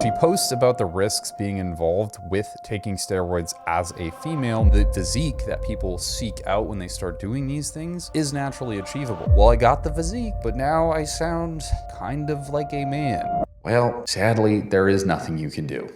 She posts about the risks being involved with taking steroids as a female. The physique that people seek out when they start doing these things is naturally achievable. Well, I got the physique, but now I sound kind of like a man. Well, sadly, there is nothing you can do.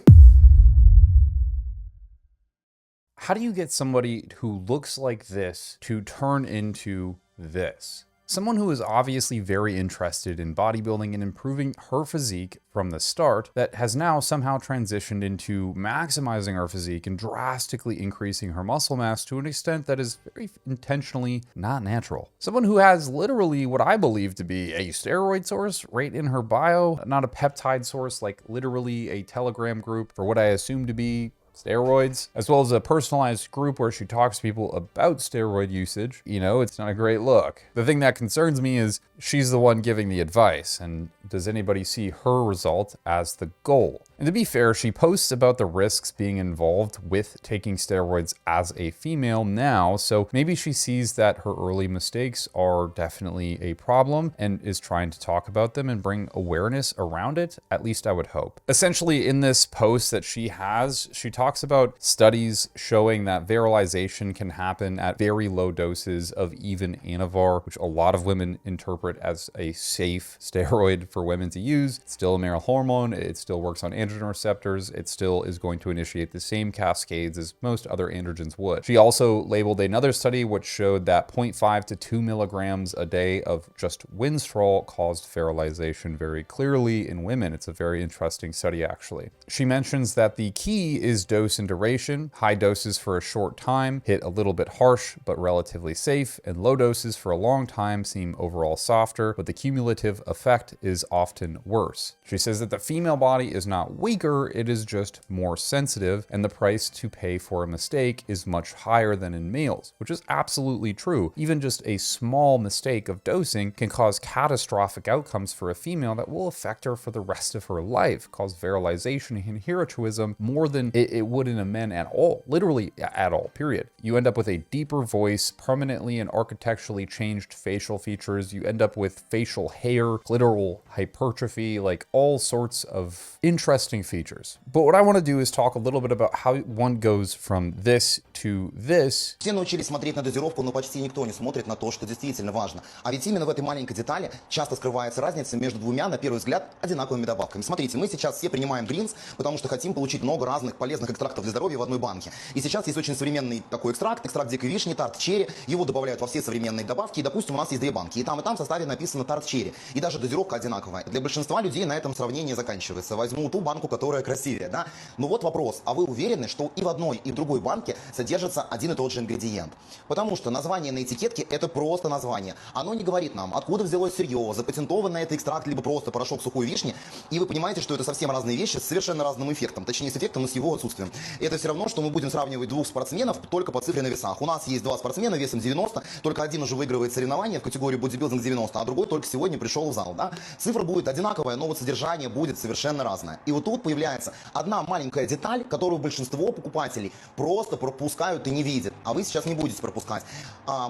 How do you get somebody who looks like this to turn into this? Someone who is obviously very interested in bodybuilding and improving her physique from the start, that has now somehow transitioned into maximizing her physique and drastically increasing her muscle mass to an extent that is very intentionally not natural. Someone who has literally what I believe to be a steroid source right in her bio, not a peptide source, like literally a Telegram group for what I assume to be steroids, as well as a personalized group where she talks to people about steroid usage. You know, it's not a great look. The thing that concerns me is she's the one giving the advice, and does anybody see her result as the goal? And to be fair, she posts about the risks being involved with taking steroids as a female now, so maybe she sees that her early mistakes are definitely a problem and is trying to talk about them and bring awareness around it. At least I would hope. Essentially, in this post that she has, she talks about studies showing that virilization can happen at very low doses of even Anavar, which a lot of women interpret as a safe steroid for women to use. It's still a male hormone. It still works on androgen receptors. It still is going to initiate the same cascades as most other androgens would. She also labeled another study which showed that 0.5 to 2 milligrams a day of just Winstrol caused virilization very clearly in women. It's a very interesting study, actually. She mentions that the key is dose and duration. High doses for a short time hit a little bit harsh, but relatively safe, and low doses for a long time seem overall softer, but the cumulative effect is often worse. She says that the female body is not weaker, it is just more sensitive, and the price to pay for a mistake is much higher than in males, which is absolutely true. Even just a small mistake of dosing can cause catastrophic outcomes for a female that will affect her for the rest of her life, cause virilization and hirsutism more than it would in a man at all, literally at all, period. You end up with a deeper voice, permanently and architecturally changed facial features. You end up with facial hair, clitoral hypertrophy, like all sorts of interesting features. But what I want to do is talk a little bit about how one goes from this to this. Все научились смотреть на дозировку, но почти никто не смотрит на то, что действительно важно. А ведь именно в этой маленькой детали часто скрывается разница между двумя, на первый взгляд, одинаковыми добавками. Смотрите, мы сейчас все принимаем гринс, потому что хотим получить много разных полезных экстрактов для здоровья в одной банке. И сейчас есть очень современный такой экстракт дикой вишни, тарт черри. Его добавляют во все современные добавки. И, допустим, у нас есть две банки. И там в составе написано тарт черри. И даже дозировка одинаковая. Для большинства людей на этом сравнение заканчивается. Возьму ту банку, которая красивее, да? Но вот вопрос. А вы уверены, что и в одной, и в другой банке содержится один и тот же ингредиент? Потому что название на этикетке — это просто название. Оно не говорит нам, откуда взялось сырье, запатентован это экстракт, либо просто порошок сухой вишни. И вы понимаете, что это совсем разные вещи с совершенно разным эффектом. Точнее, с эффектом, но с его отсутствием. Это все равно, что мы будем сравнивать двух спортсменов только по цифре на весах. У нас есть два спортсмена весом 90, только один уже выигрывает соревнования в категории бодибилдинг 90, а другой только сегодня пришел в зал. Да? Цифра будет одинаковая, но вот содержание будет совершенно разное. И вот тут появляется одна маленькая деталь, которую большинство покупателей просто пропускают и не видят. А вы сейчас не будете пропускать.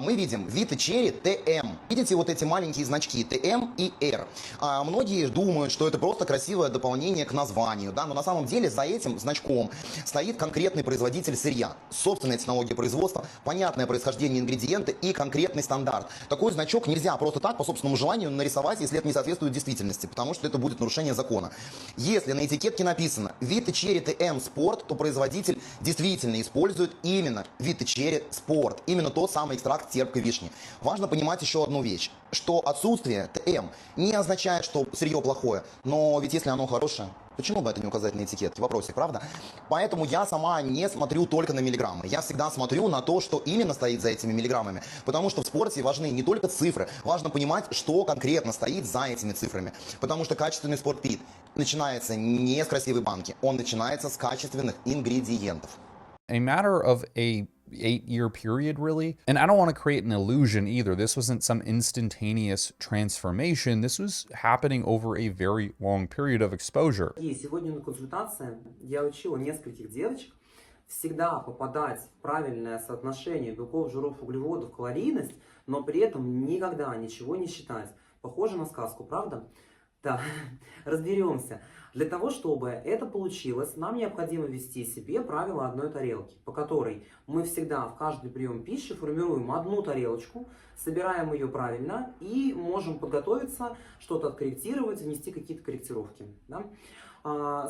Мы видим Vita Cherry TM. Видите вот эти маленькие значки TM и R. Многие думают, что это просто красивое дополнение к названию, да? Но на самом деле за этим значком стоит конкретный производитель сырья, собственная технология производства, понятное происхождение ингредиента и конкретный стандарт. Такой значок нельзя просто так по собственному желанию нарисовать, если это не соответствует действительности, потому что это будет нарушение закона. Если на этикетке написано Vita Cherry TM Sport, то производитель действительно использует именно Vita Cherry Sport, именно тот самый экстракт терпкой вишни. Важно понимать еще одну вещь, что отсутствие TM не означает, что сырье плохое, но ведь если оно хорошее, почему бы это не указать на этикетке? Вопросик, правда? Поэтому я сама не смотрю только на миллиграммы. Я всегда смотрю на то, что именно стоит за этими миллиграммами. Потому что в спорте важны не только цифры. Важно понимать, что конкретно стоит за этими цифрами. Потому что качественный спортпит начинается не с красивой банки. Он начинается с качественных ингредиентов. A matter of a 8-year period, really. And I don't want to create an illusion either. This wasn't some instantaneous transformation. This was happening over a very long period of exposure. И сегодня на консультации я учила нескольких девочек всегда попадать в правильное соотношение белков, жиров, углеводов, калорийность, но при этом никогда ничего не считать. Похоже на сказку, правда? Да, разберемся. Для того, чтобы это получилось, нам необходимо ввести себе правило одной тарелки, по которой мы всегда в каждый прием пищи формируем одну тарелочку, собираем ее правильно и можем подготовиться, что-то откорректировать, внести какие-то корректировки. Да?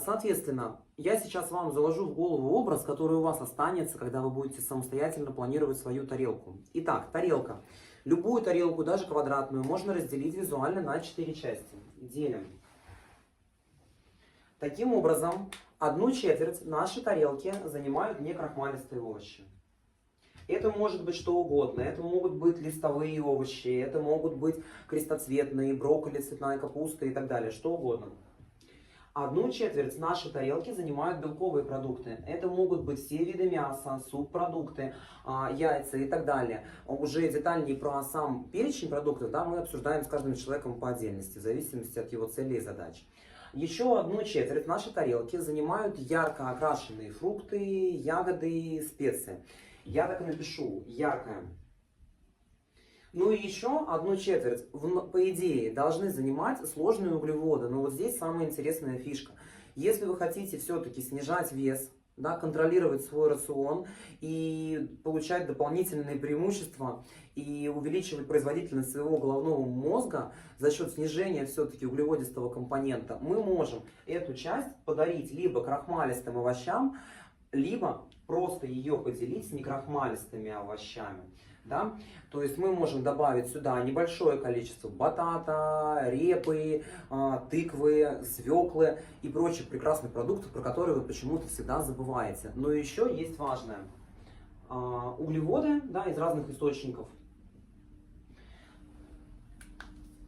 Соответственно, я сейчас вам заложу в голову образ, который у вас останется, когда вы будете самостоятельно планировать свою тарелку. Итак, тарелка. Любую тарелку, даже квадратную, можно разделить визуально на 4 части. Делим. Таким образом, 1/4 нашей тарелки занимают некрахмалистые овощи. Это может быть что угодно. Это могут быть листовые овощи, это могут быть крестоцветные, брокколи, цветная капуста и так далее. Что угодно. 1/4 нашей тарелки занимают белковые продукты. Это могут быть все виды мяса, субпродукты, яйца и так далее. Уже детальнее про сам перечень продуктов, да, мы обсуждаем с каждым человеком по отдельности, в зависимости от его целей и задач. Еще 1/4 нашей тарелки занимают ярко окрашенные фрукты, ягоды, специи. Я так и напишу: яркое. Ну и еще 1/4, по идее, должны занимать сложные углеводы. Но вот здесь самая интересная фишка. Если вы хотите все-таки снижать вес, да, контролировать свой рацион и получать дополнительные преимущества и увеличивать производительность своего головного мозга за счет снижения все-таки углеводистого компонента, мы можем эту часть подарить либо крахмалистым овощам, либо просто ее поделить с некрахмалистыми овощами. Да? То есть мы можем добавить сюда небольшое количество батата, репы, тыквы, свеклы и прочих прекрасных продуктов, про которые вы почему-то всегда забываете. Но еще есть важное. Углеводы, да, из разных источников.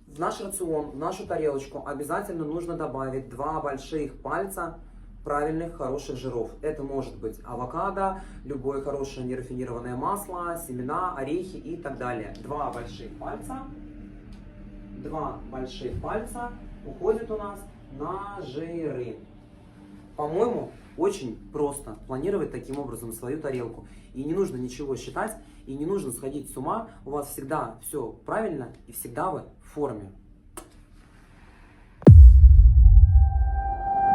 В наш рацион, в нашу тарелочку обязательно нужно добавить 2 больших пальца правильных, хороших жиров. Это может быть авокадо, любое хорошее нерафинированное масло, семена, орехи и так далее. 2 больших пальца уходят у нас на жиры. По-моему, очень просто планировать таким образом свою тарелку. И не нужно ничего считать, и не нужно сходить с ума. У вас всегда все правильно, и всегда вы в форме.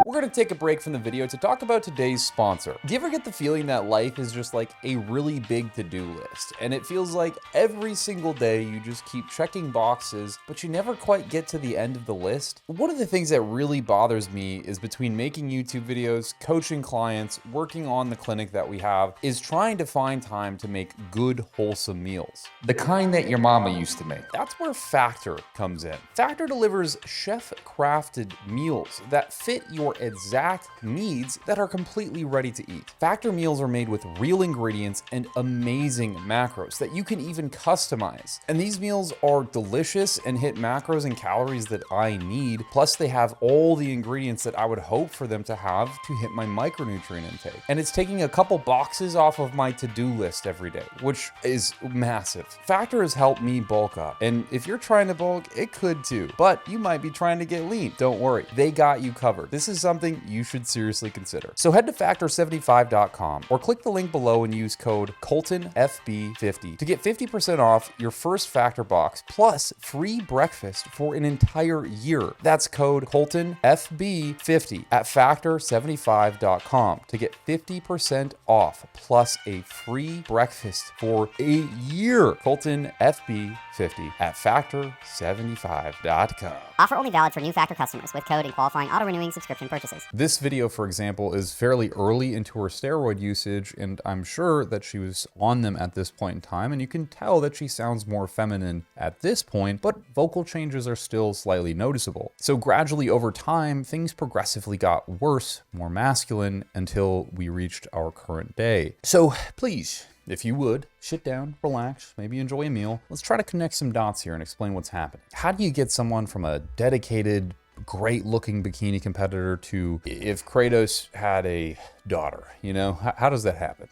We're going to take a break from the video to talk about today's sponsor. Do you ever get the feeling that life is just like a really big to-do list, and it feels like every single day you just keep checking boxes, but you never quite get to the end of the list? One of the things that really bothers me is between making YouTube videos, coaching clients, working on the clinic that we have, is trying to find time to make good, wholesome meals. The kind that your mama used to make. That's where Factor comes in. Factor delivers chef-crafted meals that fit your exact needs that are completely ready to eat. Factor meals are made with real ingredients and amazing macros that you can even customize. And these meals are delicious and hit macros and calories that I need. Plus they have all the ingredients that I would hope for them to have to hit my micronutrient intake. And it's taking a couple boxes off of my to-do list every day, which is massive. Factor has helped me bulk up. And if you're trying to bulk, it could too. But you might be trying to get lean. Don't worry, they got you covered. This is something you should seriously consider. So head to factor75.com or click the link below and use code KoltonFB50 to get 50% off your first Factor box plus free breakfast for an entire year. That's code KoltonFB50 at factor75.com to get 50% off plus a free breakfast for a year. KoltonFB50 at factor75.com. Offer only valid for new Factor customers with code and qualifying auto-renewing subscription purchases. This video, for example, is fairly early into her steroid usage, and I'm sure that she was on them at this point in time, and you can tell that she sounds more feminine at this point, but vocal changes are still slightly noticeable. So gradually over time, things progressively got worse, more masculine, until we reached our current day. So please, if you would, sit down, relax, maybe enjoy a meal. Let's try to connect some dots here and explain what's happening. How do you get someone from a dedicated, great-looking bikini competitor to if Kratos had a daughter? You know, how does that happen?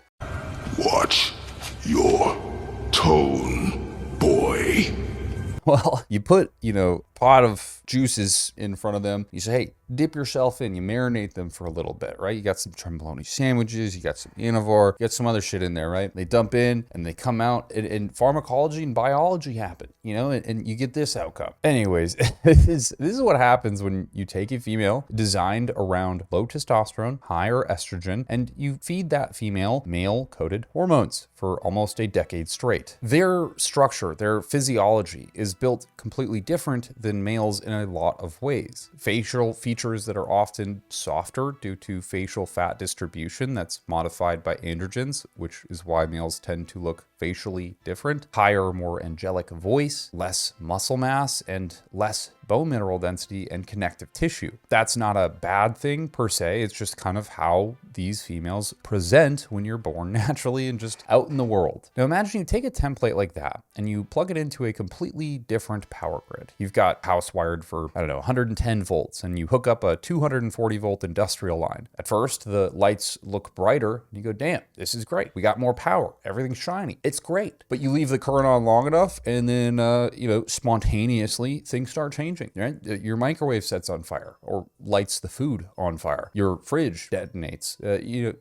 Watch your tone, boy. Well, you put, pot of juices in front of them. You say, hey, dip yourself in. You marinate them for a little bit, right? You got some tremboloni sandwiches, you got some Inivore, you got some other shit in there, right? They dump in and they come out, and pharmacology and biology happen, you know, and you get this outcome. Anyways, this is what happens when you take a female designed around low testosterone, higher estrogen, and you feed that female male-coded hormones for almost a decade straight. Their structure, their physiology is built completely different than males in a lot of ways. Facial features that are often softer due to facial fat distribution that's modified by androgens, which is why males tend to look facially different. Higher, more angelic voice, less muscle mass, and less bone mineral density and connective tissue. That's not a bad thing per se. It's just kind of how these females present when you're born naturally and just out in the world. Now imagine you take a template like that and you plug it into a completely different power grid. You've got house wired for, 110 volts, and you hook up a 240 volt industrial line. At first, the lights look brighter and you go, damn, this is great. We got more power. Everything's shiny. It's great. But you leave the current on long enough and then, spontaneously things start changing. Right? Your microwave sets on fire or lights the food on fire. Your fridge detonates.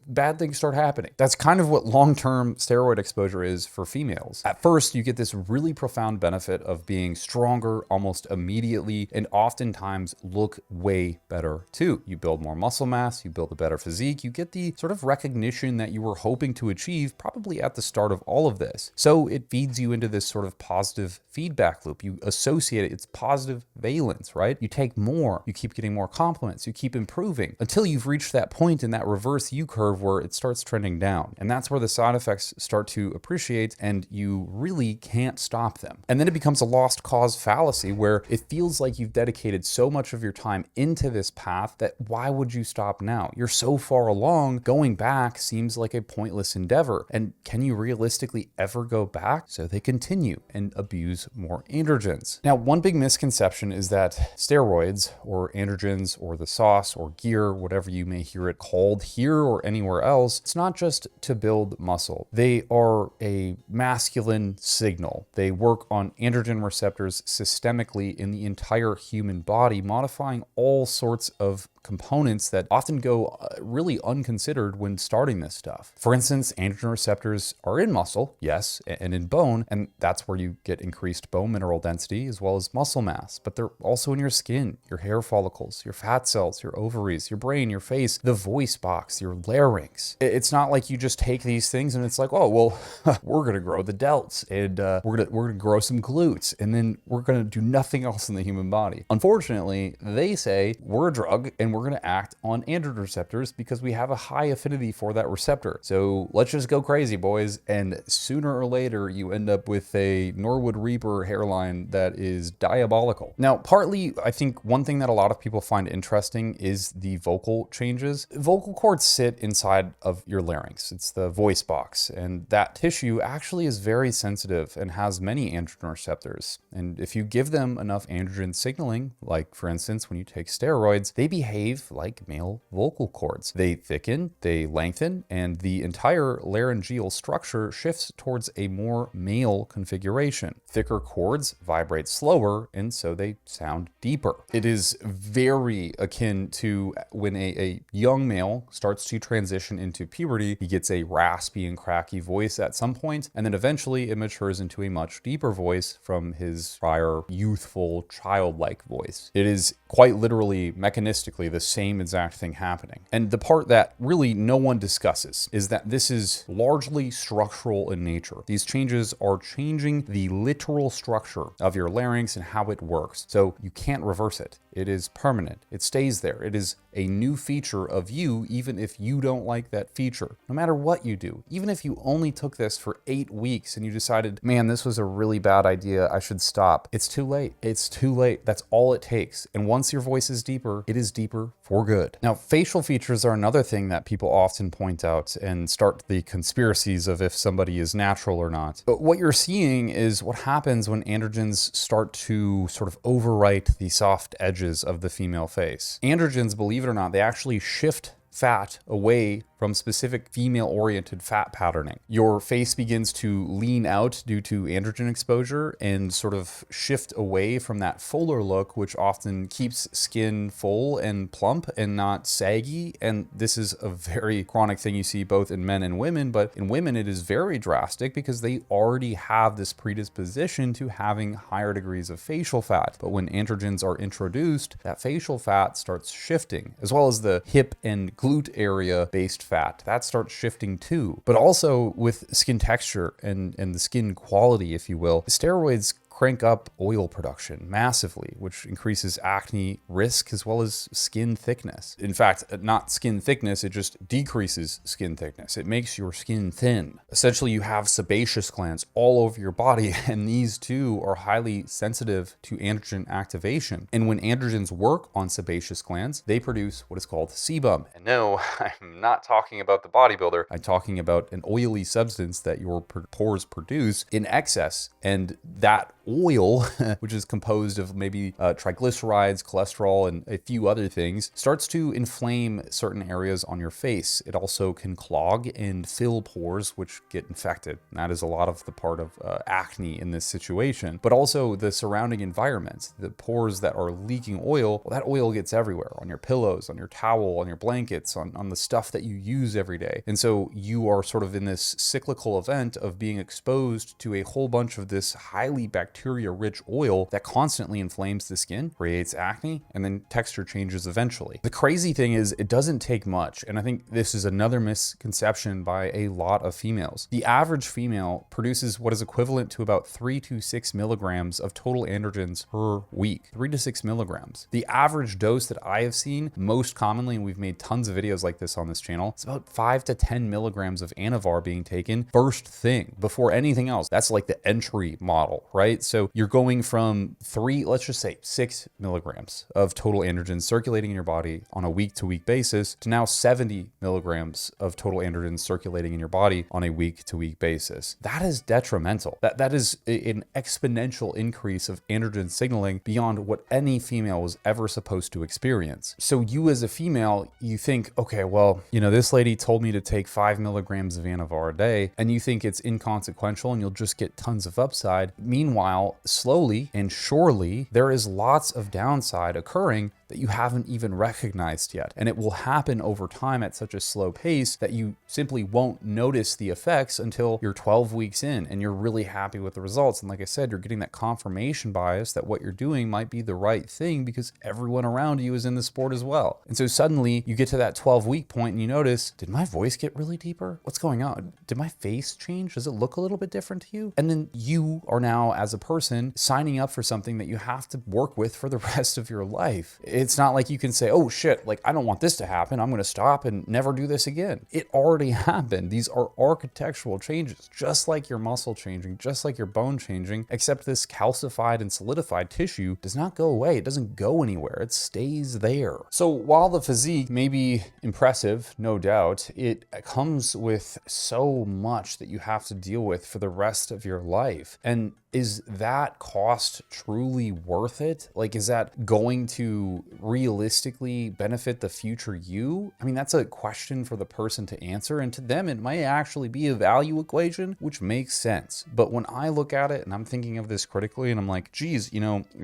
Bad things start happening. That's kind of what long-term steroid exposure is for females. At first, you get this really profound benefit of being stronger almost immediately, and oftentimes look way better too. You build more muscle mass, you build a better physique, you get the sort of recognition that you were hoping to achieve probably at the start of all of this. So it feeds you into this sort of positive feedback loop. You associate it, it's positive valence, right? You take more, you keep getting more compliments, you keep improving until you've reached that point in that reverse U curve where it starts trending down. And that's where the side effects start to appreciate and you really can't stop them. And then it becomes a lost cause fallacy where it feels like you've dedicated so much of your time into this path that why would you stop now? You're so far along, going back seems like a pointless endeavor. And can you realistically ever go back? So they continue and abuse more androgens. Now, one big misconception is that steroids or androgens or the sauce or gear, whatever you may hear it called here or anywhere else, it's not just to build muscle. They are a masculine signal. They work on androgen receptors systemically in the entire human body, modifying all sorts of components that often go really unconsidered when starting this stuff. For instance, androgen receptors are in muscle, yes, and in bone, and that's where you get increased bone mineral density as well as muscle mass, but they're also in your skin, your hair follicles, your fat cells, your ovaries, your brain, your face, the voice box, your larynx. It's not like you just take these things and it's like, oh, well, we're gonna grow the delts and we're gonna grow some glutes and then we're gonna do nothing else in the human body. Unfortunately, they say we're a drug and we're gonna act on androgen receptors because we have a high affinity for that receptor. So let's just go crazy, boys. And sooner or later, you end up with a Norwood Reaper hairline that is diabolical. Now, partly, I think one thing that a lot of people find interesting is the vocal changes. Vocal cords sit inside of your larynx. It's the voice box. And that tissue actually is very sensitive and has many androgen receptors. And if you give them enough androgen signaling, like for instance, when you take steroids, they behave like male vocal cords. They thicken, they lengthen, and the entire laryngeal structure shifts towards a more male configuration. Thicker cords vibrate slower, and so they sound deeper. It is very akin to when a young male starts to transition into puberty. He gets a raspy and cracky voice at some point, and then eventually it matures into a much deeper voice from his prior youthful, childlike voice. It is quite literally mechanistically the same exact thing happening. And the part that really no one discusses is that this is largely structural in nature. These changes are changing the literal structure of your larynx and how it works. So you can't reverse it. It is permanent. It stays there. It is a new feature of you, even if you don't like that feature. No matter what you do, even if you only took this for 8 weeks and you decided, man, this was a really bad idea, I should stop. It's too late. It's too late. That's all it takes. And once your voice is deeper, it is deeper for good. Now, facial features are another thing that people often point out and start the conspiracies of if somebody is natural or not. But what you're seeing is what happens when androgens start to sort of overwrite the soft edges of the female face. Androgens, believe it or not, they actually shift fat away from specific female-oriented fat patterning. Your face begins to lean out due to androgen exposure and sort of shift away from that fuller look, which often keeps skin full and plump and not saggy. And this is a very chronic thing you see both in men and women, but in women it is very drastic because they already have this predisposition to having higher degrees of facial fat. But when androgens are introduced, that facial fat starts shifting, as well as the hip and glute area based fat. That starts shifting too. But also with skin texture and the skin quality, if you will, steroids crank up oil production massively, which increases acne risk as well as skin thickness. In fact, not skin thickness, it just decreases skin thickness. It makes your skin thin. Essentially, you have sebaceous glands all over your body, and these too are highly sensitive to androgen activation. And when androgens work on sebaceous glands, they produce what is called sebum. And no, I'm not talking about the bodybuilder. I'm talking about an oily substance that your pores produce in excess, and that oil, which is composed of maybe triglycerides, cholesterol, and a few other things, starts to inflame certain areas on your face. It also can clog and fill pores, which get infected. And that is a lot of the part of acne in this situation, but also the surrounding environments, the pores that are leaking oil. Well, that oil gets everywhere, on your pillows, on your towel, on your blankets, on the stuff that you use every day. And so you are sort of in this cyclical event of being exposed to a whole bunch of this highly bacteria-rich oil that constantly inflames the skin, creates acne, and then texture changes eventually. The crazy thing is it doesn't take much, and I think this is another misconception by a lot of females. The average female produces what is equivalent to about 3 to 6 milligrams of total androgens per week. 3 to 6 milligrams. The average dose that I have seen most commonly, and we've made tons of videos like this on this channel, it's about 5 to 10 milligrams of Anavar being taken first thing before anything else. That's like the entry model, right? So you're going from 3, let's just say 6 milligrams of total androgens circulating in your body on a week-to-week basis to now 70 milligrams of total androgens circulating in your body on a week-to-week basis. That is detrimental. That is an exponential increase of androgen signaling beyond what any female was ever supposed to experience. So you as a female, you think, okay, well, this lady told me to take 5 milligrams of Anavar a day, and you think it's inconsequential and you'll just get tons of upside. Meanwhile, slowly and surely, there is lots of downside occurring that you haven't even recognized yet. And it will happen over time at such a slow pace that you simply won't notice the effects until you're 12 weeks in and you're really happy with the results. And like I said, you're getting that confirmation bias that what you're doing might be the right thing because everyone around you is in the sport as well. And so suddenly you get to that 12-week point and you notice, did my voice get really deeper? What's going on? Did my face change? Does it look a little bit different to you? And then you are now, as a person, signing up for something that you have to work with for the rest of your life. It's not like you can say, oh shit, like I don't want this to happen. I'm going to stop and never do this again. It already happened. These are architectural changes, just like your muscle changing, just like your bone changing, except this calcified and solidified tissue does not go away. It doesn't go anywhere. It stays there. So while the physique may be impressive, no doubt, it comes with so much that you have to deal with for the rest of your life. And is that cost truly worth it? Like, is that going to realistically benefit the future you? I mean, that's a question for the person to answer, and to them, it might actually be a value equation, which makes sense. But when I look at it and I'm thinking of this critically, and I'm like, geez,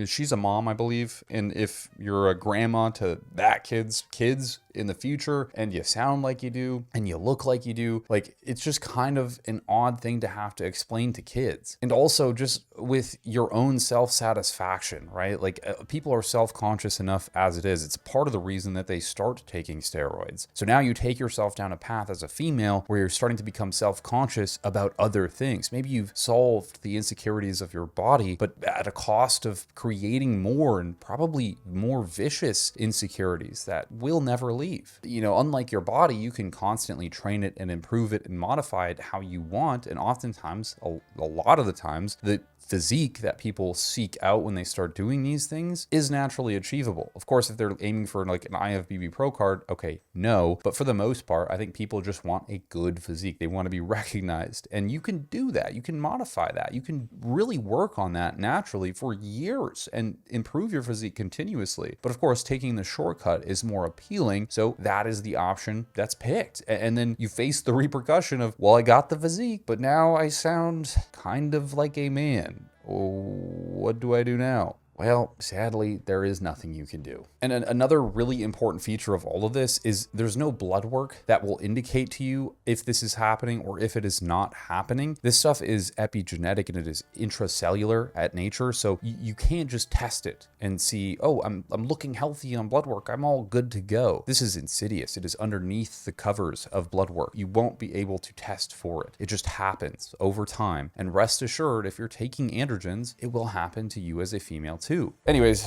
she's a mom, I believe, and if you're a grandma to that kid's kids in the future, and you sound like you do, and you look like you do, like, it's just kind of an odd thing to have to explain to kids. And also just with your own self-satisfaction, right? Like, people are self-conscious enough as it is. It's part of the reason that they start taking steroids. So now you take yourself down a path as a female where you're starting to become self-conscious about other things. Maybe you've solved the insecurities of your body, but at a cost of creating more and probably more vicious insecurities that will never leave. Unlike your body, you can constantly train it and improve it and modify it how you want. And oftentimes, a lot of the times, the physique that people seek out when they start doing these things is naturally achievable. Of course, if they're aiming for like an IFBB Pro card, okay, no. But for the most part, I think people just want a good physique. They want to be recognized. And you can do that. You can modify that. You can really work on that naturally for years and improve your physique continuously. But of course, taking the shortcut is more appealing. So that is the option that's picked. And then you face the repercussion of, well, I got the physique, but now I sound kind of like a man. What do I do now? Well, sadly, there is nothing you can do. And another really important feature of all of this is there's no blood work that will indicate to you if this is happening or if it is not happening. This stuff is epigenetic and it is intracellular at nature. So you can't just test it and see, oh, I'm looking healthy on blood work. I'm all good to go. This is insidious. It is underneath the covers of blood work. You won't be able to test for it. It just happens over time. And rest assured, if you're taking androgens, it will happen to you as a female too. Anyways,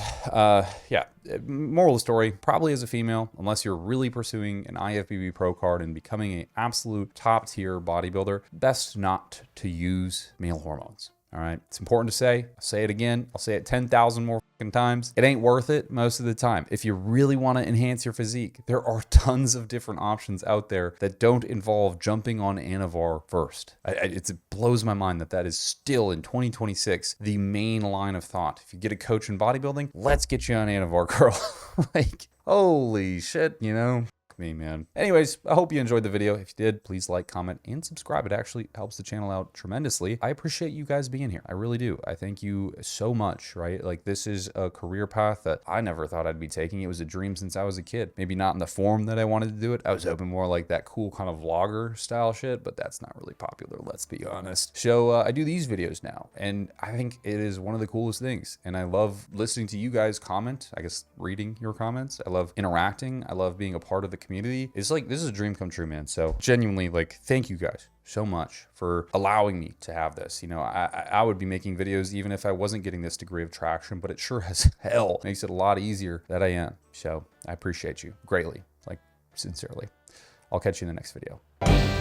yeah, moral of the story, probably as a female, unless you're really pursuing an IFBB Pro card and becoming an absolute top tier bodybuilder, best not to use male hormones. All right. It's important to say. I'll say it again. I'll say it 10,000 more times. It ain't worth it most of the time. If you really want to enhance your physique, there are tons of different options out there that don't involve jumping on Anavar first. It blows my mind that is still in 2026 the main line of thought. If you get a coach in bodybuilding, let's get you on Anavar, girl. Like, holy shit, you know? Me, man. Anyways, I hope you enjoyed the video. If you did, please like, comment, and subscribe. It actually helps the channel out tremendously. I appreciate you guys being here. I really do. I thank you so much, right? Like, this is a career path that I never thought I'd be taking. It was a dream since I was a kid. Maybe not in the form that I wanted to do it. I was hoping more like that cool kind of vlogger style shit, but that's not really popular, let's be honest. So I do these videos now, and I think it is one of the coolest things. And I love listening to you guys comment, I guess reading your comments. I love interacting. I love being a part of the community. It's like, this is a dream come true, man. So genuinely, like, thank you guys so much for allowing me to have this. You know, I would be making videos even if I wasn't getting this degree of traction, but it sure as hell makes it a lot easier that I am. So I appreciate you greatly, like, sincerely. I'll catch you in the next video.